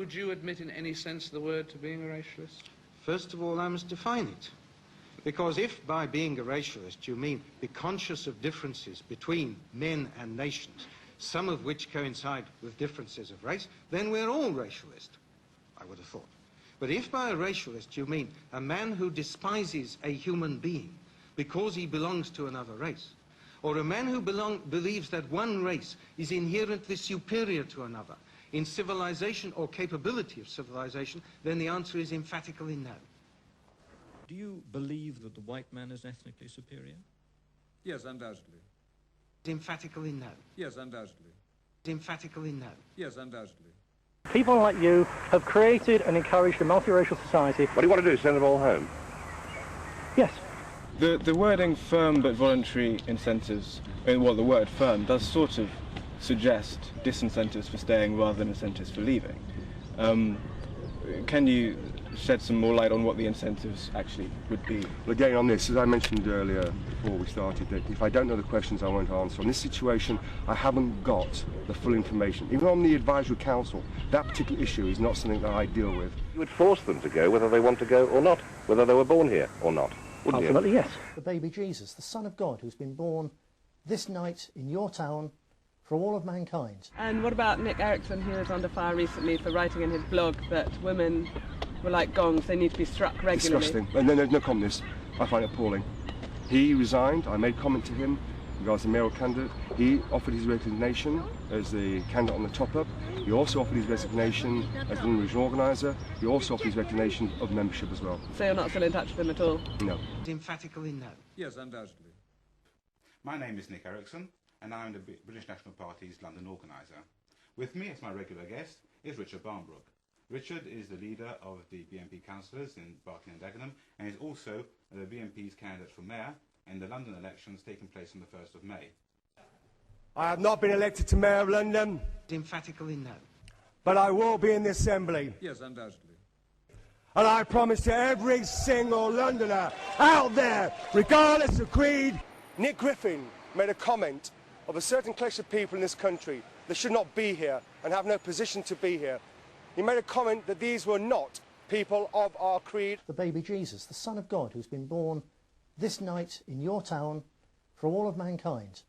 would you admit in any sense of the word to being a racialist? First of all, I must define it. Because if by being a racialist you mean be conscious of differences between men and nations, some of which coincide with differences of race, then we're all racialist, I would have thought. But if by a racialist you mean a man who despises a human being because he belongs to another race, or a man who believes that one race is inherently superior to another in civilization or capability of civilization, then the answer is emphatically no. Do you believe that the white man is ethnically superior? Yes, undoubtedly. Emphatically no. Yes, undoubtedly. Emphatically no. Yes, undoubtedly. People like you have created and encouraged a multiracial society. What do you want to do, send them all home? Yes. The wording firm but voluntary incentives, well, the word firm does sort of suggest disincentives for staying rather than incentives for leaving. Can you shed some more light on what the incentives actually would be? Well, again, on this, as I mentioned earlier before we started, that if I don't know the questions, I won't answer. On this situation, I haven't got the full information. Even on the advisory council, that particular issue is not something that I deal with. You would force them to go whether they want to go or not, whether they were born here or not, wouldn't Ultimately, you? yes. The baby Jesus, the Son of God, who's been born this night in your town for all of mankind. And what about Nick Erickson, who was under fire recently for writing in his blog that women were like gongs, they need to be struck regularly? Disgusting. And then there's no comment this. I find it appalling. He resigned. I made comment to him in regards to the mayoral candidate. He offered his resignation as the candidate on the top-up. He also offered his resignation as the regional organiser. He also offered his resignation of membership as well. So you're not still in touch with him at all? No. Emphatically no. Yes, undoubtedly. My name is Nick Erickson, and I'm the British National Party's London organiser. With me as my regular guest is Richard Barnbrook. Richard is the leader of the BNP councillors in Berkeley and Dagenham, and is also the BNP's candidate for mayor in the London elections taking place on the 1st of May. I have not been elected to Mayor of London. Emphatically no. But I will be in the Assembly. Yes, undoubtedly. And I promise to every single Londoner out there, regardless of creed. Nick Griffin made a comment of a certain collection of people in this country that should not be here and have no position to be here. He made a comment that these were not people of our creed. The baby Jesus, the Son of God, who's been born this night in your town for all of mankind.